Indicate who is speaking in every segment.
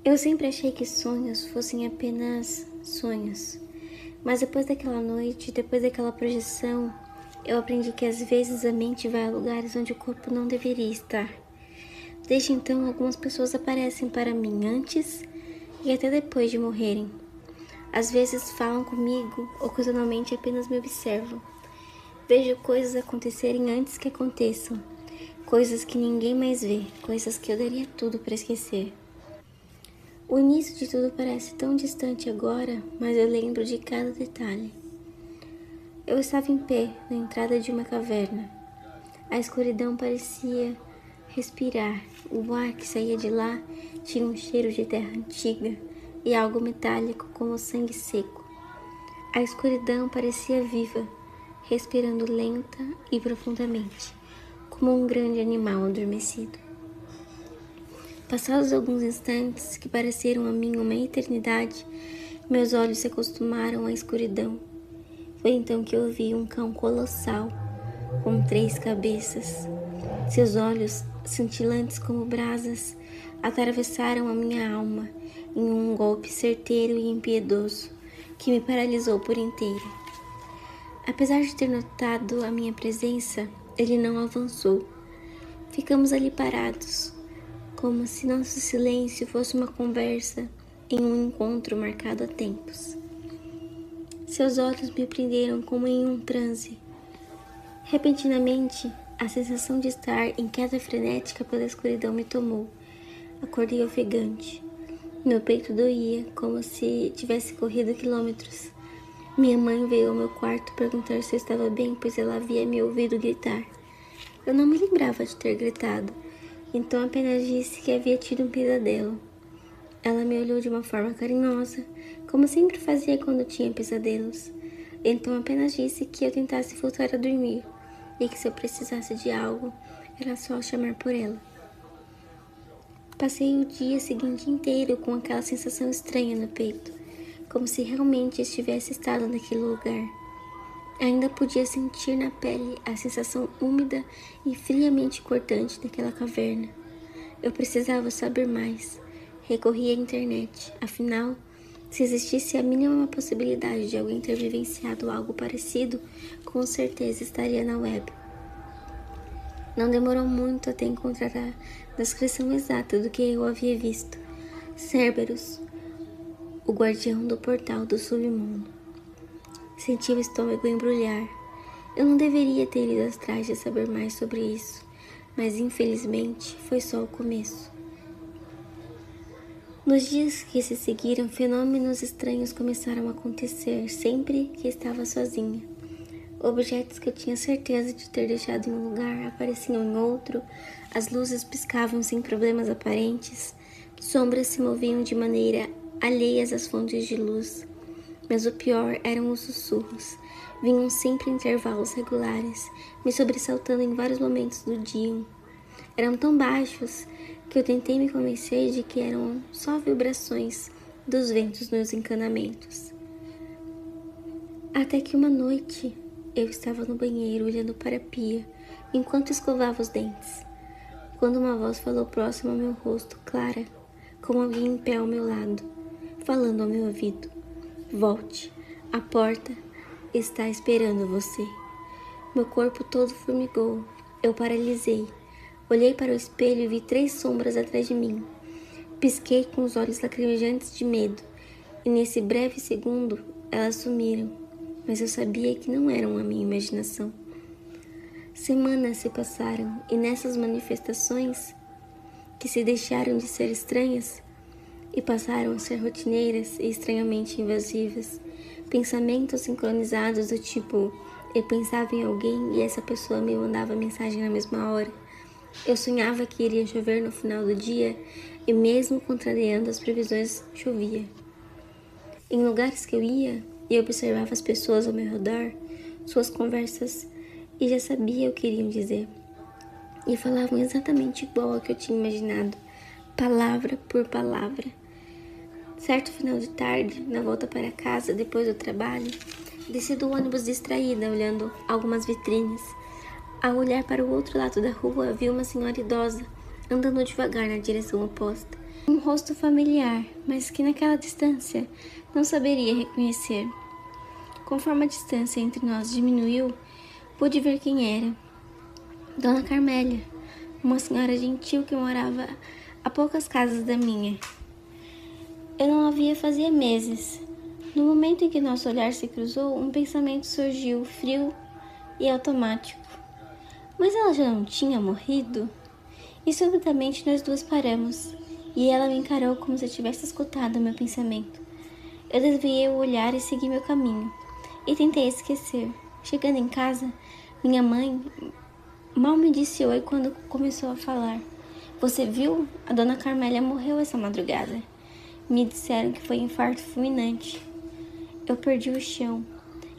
Speaker 1: Eu sempre achei que sonhos fossem apenas sonhos. Mas depois daquela noite, depois daquela projeção, eu aprendi que às vezes a mente vai a lugares onde o corpo não deveria estar. Desde então, algumas pessoas aparecem para mim antes e até depois de morrerem. Às vezes falam comigo, ocasionalmente apenas me observam. Vejo coisas acontecerem antes que aconteçam, coisas que ninguém mais vê, coisas que eu daria tudo para esquecer. O início de tudo parece tão distante agora, mas eu lembro de cada detalhe. Eu estava em pé na entrada de uma caverna. A escuridão parecia respirar. O ar que saía de lá tinha um cheiro de terra antiga e algo metálico como sangue seco. A escuridão parecia viva, respirando lenta e profundamente, como um grande animal adormecido. Passados alguns instantes, que pareceram a mim uma eternidade, meus olhos se acostumaram à escuridão. Foi então que eu vi um cão colossal, com 3 cabeças. Seus olhos, cintilantes como brasas, atravessaram a minha alma em um golpe certeiro e impiedoso, que me paralisou por inteiro. Apesar de ter notado a minha presença, ele não avançou. Ficamos ali parados, como se nosso silêncio fosse uma conversa em um encontro marcado há tempos. Seus olhos me prenderam como em um transe. Repentinamente, a sensação de estar em queda frenética pela escuridão me tomou. Acordei ofegante. Meu peito doía, como se tivesse corrido quilômetros. Minha mãe veio ao meu quarto perguntar se eu estava bem, pois ela havia me ouvido gritar. Eu não me lembrava de ter gritado, então apenas disse que havia tido um pesadelo. Ela me olhou de uma forma carinhosa, como sempre fazia quando tinha pesadelos. Então apenas disse que eu tentasse voltar a dormir e que se eu precisasse de algo, era só chamar por ela. Passei o dia seguinte inteiro com aquela sensação estranha no peito, como se realmente estivesse estado naquele lugar. Ainda podia sentir na pele a sensação úmida e friamente cortante daquela caverna. Eu precisava saber mais. Recorri à internet. Afinal, se existisse a mínima possibilidade de alguém ter vivenciado algo parecido, com certeza estaria na web. Não demorou muito até encontrar a descrição exata do que eu havia visto. Cerberus, o guardião do portal do submundo. Senti o estômago embrulhar. Eu não deveria ter ido atrás de saber mais sobre isso, mas infelizmente foi só o começo. Nos dias que se seguiram, fenômenos estranhos começaram a acontecer sempre que estava sozinha. Objetos que eu tinha certeza de ter deixado em um lugar apareciam em outro, as luzes piscavam sem problemas aparentes, sombras se moviam de maneira alheias às fontes de luz. Mas o pior eram os sussurros. Vinham sempre em intervalos regulares, me sobressaltando em vários momentos do dia. Eram tão baixos que eu tentei me convencer de que eram só vibrações dos ventos nos encanamentos. Até que uma noite eu estava no banheiro olhando para a pia enquanto escovava os dentes, quando uma voz falou próximo ao meu rosto, clara, como alguém em pé ao meu lado, falando ao meu ouvido. Volte, a porta está esperando você. Meu corpo todo formigou, eu paralisei. Olhei para o espelho e vi 3 sombras atrás de mim. Pisquei com os olhos lacrimejantes de medo, e nesse breve segundo elas sumiram, mas eu sabia que não eram a minha imaginação. Semanas se passaram, e nessas manifestações, que se deixaram de ser estranhas, e passaram a ser rotineiras e estranhamente invasivas. Pensamentos sincronizados do tipo, eu pensava em alguém e essa pessoa me mandava mensagem na mesma hora. Eu sonhava que iria chover no final do dia e mesmo contrariando as previsões, chovia. Em lugares que eu ia e observava as pessoas ao meu redor, suas conversas, e já sabia o que iriam dizer. E falavam exatamente igual ao que eu tinha imaginado, palavra por palavra. Certo final de tarde, na volta para casa depois do trabalho, desci do ônibus distraída, olhando algumas vitrines. Ao olhar para o outro lado da rua, vi uma senhora idosa, andando devagar na direção oposta. Um rosto familiar, mas que naquela distância não saberia reconhecer. Conforme a distância entre nós diminuiu, pude ver quem era. Dona Carmélia, uma senhora gentil que morava a poucas casas da minha. Eu não a via fazia meses. No momento em que nosso olhar se cruzou, um pensamento surgiu, frio e automático. Mas ela já não tinha morrido? E subitamente nós duas paramos, e ela me encarou como se tivesse escutado meu pensamento. Eu desviei o olhar e segui meu caminho, e tentei esquecer. Chegando em casa, minha mãe mal me disse oi quando começou a falar. Você viu? A dona Carmélia morreu essa madrugada. Me disseram que foi infarto fulminante. Eu perdi o chão.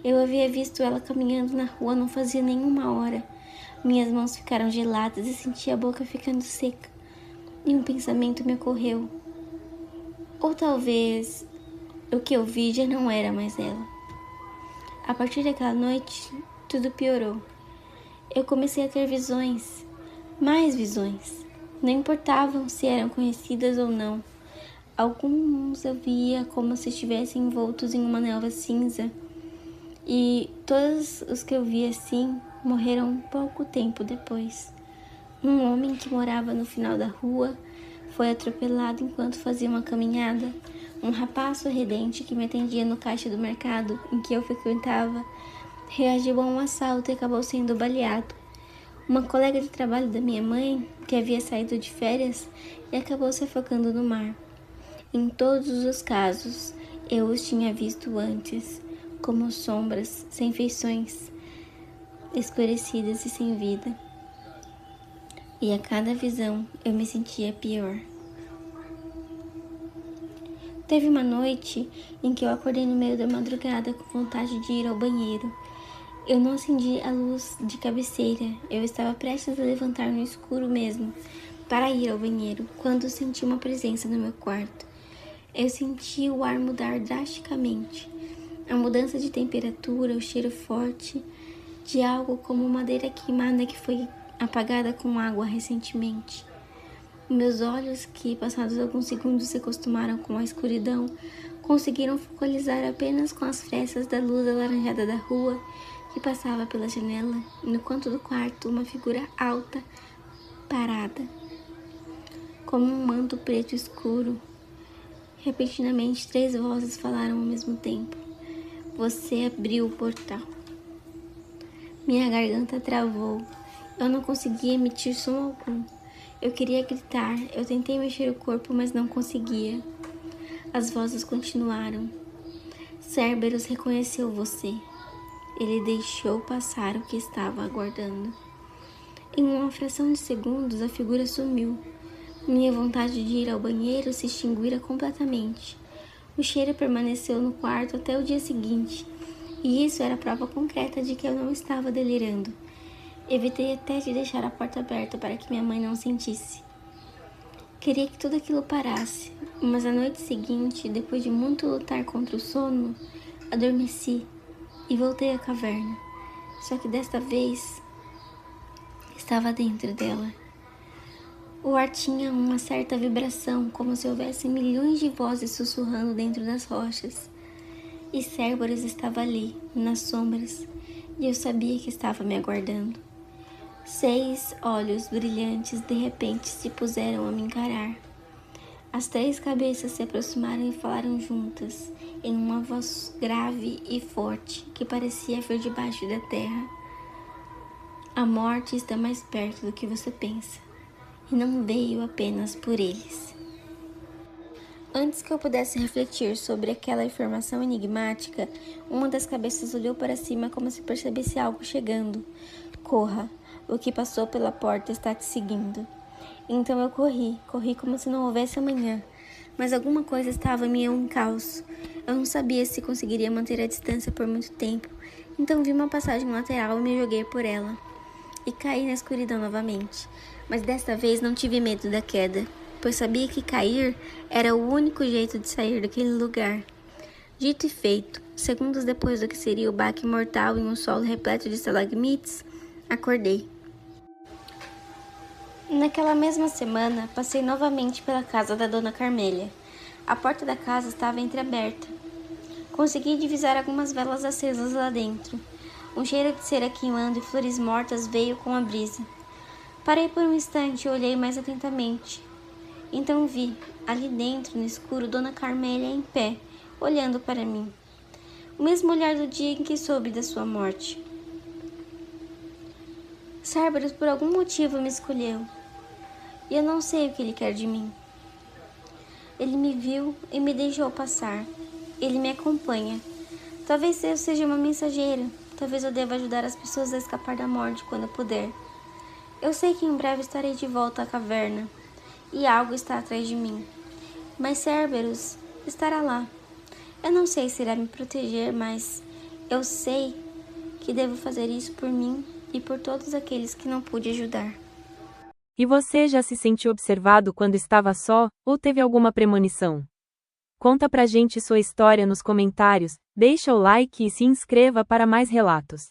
Speaker 1: Eu havia visto ela caminhando na rua não fazia nenhuma hora. Minhas mãos ficaram geladas e senti a boca ficando seca. E um pensamento me ocorreu. Ou talvez o que eu vi já não era mais ela. A partir daquela noite, tudo piorou. Eu comecei a ter visões, mais visões. Não importavam se eram conhecidas ou não. Alguns eu via como se estivessem envoltos em uma névoa cinza. E todos os que eu vi assim morreram pouco tempo depois. Um homem que morava no final da rua foi atropelado enquanto fazia uma caminhada. Um rapaz sorridente que me atendia no caixa do mercado em que eu frequentava reagiu a um assalto e acabou sendo baleado. Uma colega de trabalho da minha mãe, que havia saído de férias, e acabou se afogando no mar. Em todos os casos, eu os tinha visto antes, como sombras, sem feições, escurecidas e sem vida. E a cada visão eu me sentia pior. Teve uma noite em que eu acordei no meio da madrugada com vontade de ir ao banheiro. Eu não acendi a luz de cabeceira. Eu estava prestes a levantar no escuro mesmo para ir ao banheiro, quando senti uma presença no meu quarto. Eu senti o ar mudar drasticamente. A mudança de temperatura, o cheiro forte de algo como madeira queimada que foi apagada com água recentemente. Meus olhos, que passados alguns segundos se acostumaram com a escuridão, conseguiram focalizar apenas com as frestas da luz alaranjada da rua que passava pela janela, e no canto do quarto uma figura alta, parada, como um manto preto escuro. Repentinamente, 3 vozes falaram ao mesmo tempo. Você abriu o portal. Minha garganta travou. Eu não conseguia emitir som algum. Eu queria gritar. Eu tentei mexer o corpo, mas não conseguia. As vozes continuaram. Cerberus reconheceu você. Ele deixou passar o que estava aguardando. Em uma fração de segundos, a figura sumiu. Minha vontade de ir ao banheiro se extinguira completamente. O cheiro permaneceu no quarto até o dia seguinte, e isso era prova concreta de que eu não estava delirando. Evitei até de deixar a porta aberta para que minha mãe não sentisse. Queria que tudo aquilo parasse, mas na noite seguinte, depois de muito lutar contra o sono, adormeci e voltei à caverna. Só que desta vez estava dentro dela. O ar tinha uma certa vibração, como se houvesse milhões de vozes sussurrando dentro das rochas. E Cerberus estava ali, nas sombras, e eu sabia que estava me aguardando. 6 olhos brilhantes de repente se puseram a me encarar. As 3 cabeças se aproximaram e falaram juntas, em uma voz grave e forte, que parecia vir debaixo da terra. A morte está mais perto do que você pensa. E não veio apenas por eles. Antes que eu pudesse refletir sobre aquela informação enigmática, uma das cabeças olhou para cima como se percebesse algo chegando. Corra, o que passou pela porta está te seguindo. Então eu corri como se não houvesse amanhã, mas alguma coisa estava em meu encalço. Eu não sabia se conseguiria manter a distância por muito tempo, então vi uma passagem lateral e me joguei por ela. E caí na escuridão novamente, mas desta vez não tive medo da queda, pois sabia que cair era o único jeito de sair daquele lugar. Dito e feito, segundos depois do que seria o baque mortal em um solo repleto de estalagmites, acordei. Naquela mesma semana, passei novamente pela casa da Dona Carmélia. A porta da casa estava entreaberta. Consegui divisar algumas velas acesas lá dentro. Um cheiro de cera queimando e flores mortas veio com a brisa. Parei por um instante e olhei mais atentamente. Então vi, ali dentro, no escuro, Dona Carmélia em pé, olhando para mim. O mesmo olhar do dia em que soube da sua morte. Cerberus, por algum motivo, me escolheu. E eu não sei o que ele quer de mim. Ele me viu e me deixou passar. Ele me acompanha. Talvez eu seja uma mensageira. Talvez eu deva ajudar as pessoas a escapar da morte quando eu puder. Eu sei que em breve estarei de volta à caverna. E algo está atrás de mim. Mas Cerberus estará lá. Eu não sei se irá me proteger, mas eu sei que devo fazer isso por mim e por todos aqueles que não pude ajudar.
Speaker 2: E você já se sentiu observado quando estava só, ou teve alguma premonição? Conta pra gente sua história nos comentários, deixa o like e se inscreva para mais relatos.